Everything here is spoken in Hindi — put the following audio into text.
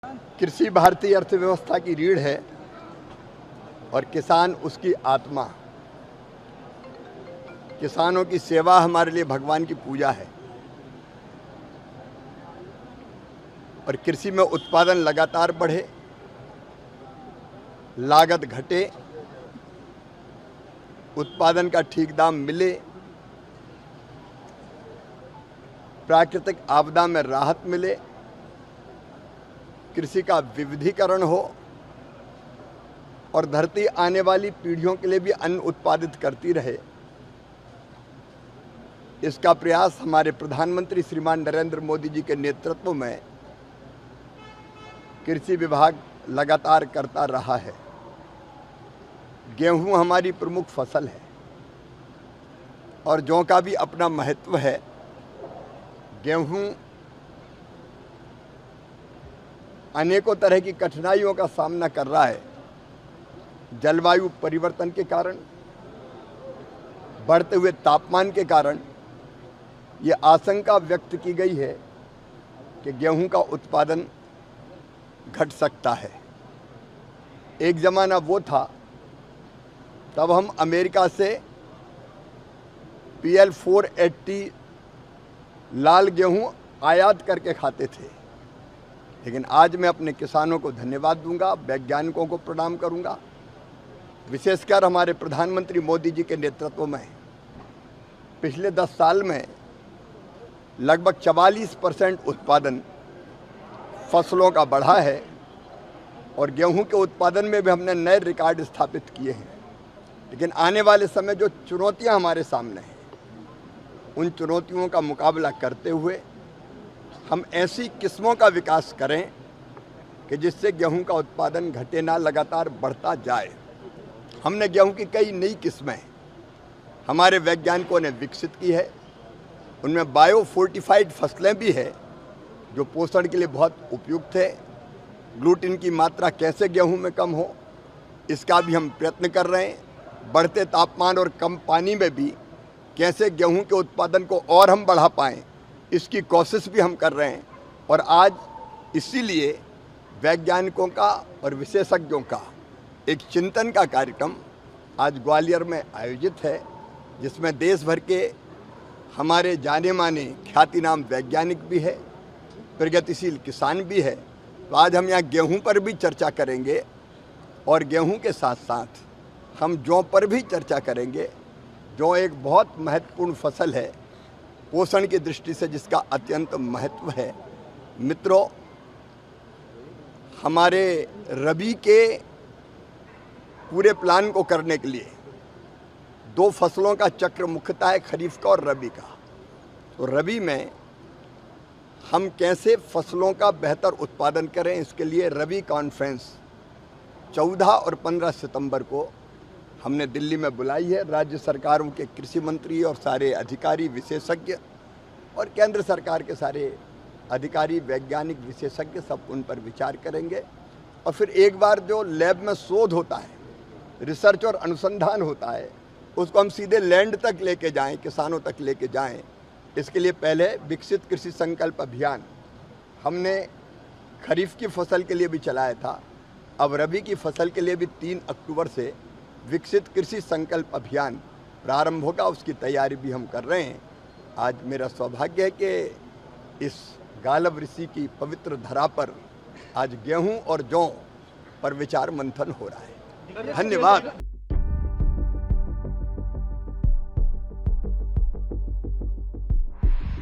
कृषि भारतीय अर्थव्यवस्था की रीढ़ है और किसान उसकी आत्मा। किसानों की सेवा हमारे लिए भगवान की पूजा है और कृषि में उत्पादन लगातार बढ़े, लागत घटे, उत्पादन का ठीक दाम मिले, प्राकृतिक आपदा में राहत मिले, कृषि का विविधीकरण हो और धरती आने वाली पीढ़ियों के लिए भी अन्न उत्पादित करती रहे। इसका प्रयास हमारे प्रधानमंत्री श्रीमान नरेंद्र मोदी जी के नेतृत्व में कृषि विभाग लगातार करता रहा है। गेहूं हमारी प्रमुख फसल है और जौ का भी अपना महत्व है। गेहूं अनेकों तरह की कठिनाइयों का सामना कर रहा है। जलवायु परिवर्तन के कारण, बढ़ते हुए तापमान के कारण ये आशंका व्यक्त की गई है कि गेहूं का उत्पादन घट सकता है। एक ज़माना वो था तब हम अमेरिका से PL 480 लाल गेहूं आयात करके खाते थे, लेकिन आज मैं अपने किसानों को धन्यवाद दूंगा, वैज्ञानिकों को प्रणाम करूंगा। विशेषकर हमारे प्रधानमंत्री मोदी जी के नेतृत्व में पिछले 10 साल में लगभग 44% उत्पादन फसलों का बढ़ा है और गेहूं के उत्पादन में भी हमने नए रिकॉर्ड स्थापित किए हैं। लेकिन आने वाले समय जो चुनौतियां हमारे सामने हैं, उन चुनौतियों का मुकाबला करते हुए हम ऐसी किस्मों का विकास करें कि जिससे गेहूं का उत्पादन घटे ना, लगातार बढ़ता जाए। हमने गेहूं की कई नई किस्में हमारे वैज्ञानिकों ने विकसित की है। उनमें बायो फोर्टिफाइड फसलें भी है जो पोषण के लिए बहुत उपयुक्त है। ग्लूटीन की मात्रा कैसे गेहूं में कम हो, इसका भी हम प्रयत्न कर रहे हैं। बढ़ते तापमान और कम पानी में भी कैसे गेहूं के उत्पादन को और हम बढ़ा पाएँ, इसकी कोशिश भी हम कर रहे हैं। और आज इसीलिए वैज्ञानिकों का और विशेषज्ञों का एक चिंतन का कार्यक्रम आज ग्वालियर में आयोजित है, जिसमें देश भर के हमारे जाने माने ख्यातिनाम वैज्ञानिक भी है, प्रगतिशील किसान भी है। तो आज हम यहाँ गेहूं पर भी चर्चा करेंगे और गेहूं के साथ साथ हम जौ पर भी चर्चा करेंगे। जौ एक बहुत महत्वपूर्ण फसल है पोषण की दृष्टि से, जिसका अत्यंत महत्व है। मित्रों, हमारे रबी के पूरे प्लान को करने के लिए 2 फसलों का चक्र मुख्यतः है, खरीफ का और रबी का। तो रबी में हम कैसे फसलों का बेहतर उत्पादन करें, इसके लिए रबी कॉन्फ्रेंस 14 और 15 सितंबर को हमने दिल्ली में बुलाई है। राज्य सरकारों के कृषि मंत्री और सारे अधिकारी, विशेषज्ञ और केंद्र सरकार के सारे अधिकारी, वैज्ञानिक, विशेषज्ञ सब उन पर विचार करेंगे। और फिर एक बार जो लैब में शोध होता है, रिसर्च और अनुसंधान होता है, उसको हम सीधे लैंड तक लेके जाएं, किसानों तक लेके जाएं। इसके लिए पहले विकसित कृषि संकल्प अभियान हमने खरीफ की फसल के लिए भी चलाया था। अब रबी की फसल के लिए भी 3 अक्टूबर से विकसित कृषि संकल्प अभियान प्रारंभ होगा, उसकी तैयारी भी हम कर रहे हैं। आज मेरा सौभाग्य है कि इस गालब ऋषि की पवित्र धरा पर आज गेहूं और जौ पर विचार मंथन हो रहा है। धन्यवाद।